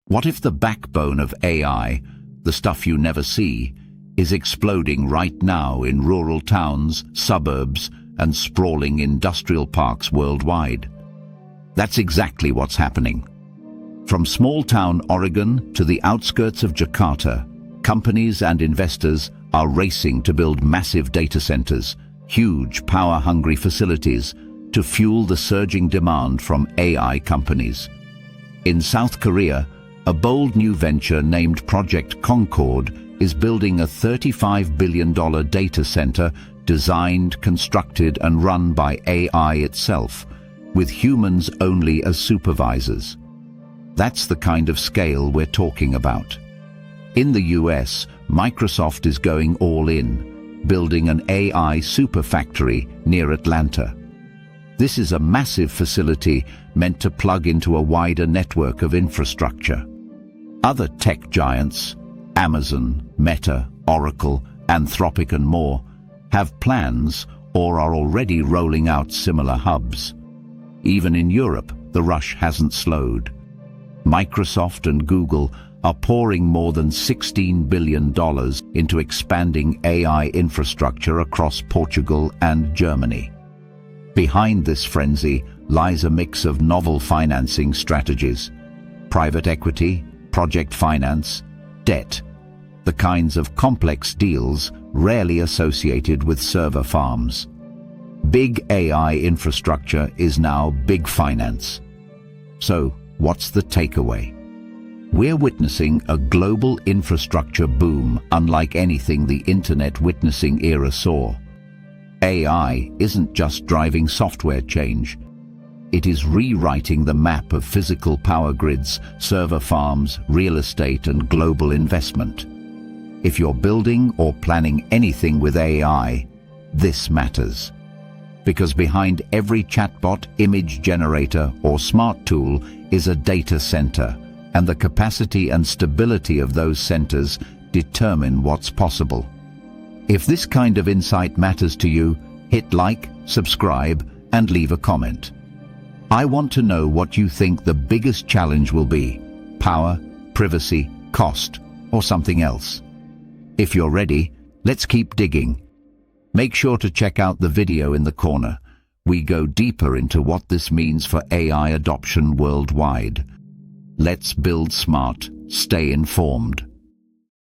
What if the backbone of AI, the stuff you never see, is exploding right now in rural towns, suburbs, and sprawling industrial parks worldwide? That's exactly what's happening. From small-town Oregon to the outskirts of Jakarta, companies and investors are racing to build massive data centers, huge power-hungry facilities, to fuel the surging demand from AI companies. In South Korea, a bold new venture named Project Concord is building a $35 billion data center designed, constructed, and run by AI itself, with humans only as supervisors. That's the kind of scale we're talking about. In the US, Microsoft is going all in, building an AI superfactory near Atlanta. This is a massive facility meant to plug into a wider network of infrastructure. Other tech giants, Amazon, Meta, Oracle, Anthropic, and more, have plans or are already rolling out similar hubs. Even in Europe, the rush hasn't slowed. Microsoft and Google are pouring more than $16 billion into expanding AI infrastructure across Portugal and Germany. Behind this frenzy lies a mix of novel financing strategies: private equity, project finance, debt, the kinds of complex deals rarely associated with server farms. Big AI infrastructure is now big finance. So, what's the takeaway? We're witnessing a global infrastructure boom unlike anything the internet witnessing era saw. AI isn't just driving software change. It is rewriting the map of physical power grids, server farms, real estate, and global investment. If you're building or planning anything with AI, this matters. Because behind every chatbot, image generator, or smart tool is a data center, and the capacity and stability of those centers determine what's possible. If this kind of insight matters to you, hit like, subscribe, and leave a comment. I want to know what you think the biggest challenge will be: power, privacy, cost, or something else. If you're ready, let's keep digging. Make sure to check out the video in the corner. We go deeper into what this means for AI adoption worldwide. Let's build smart, stay informed.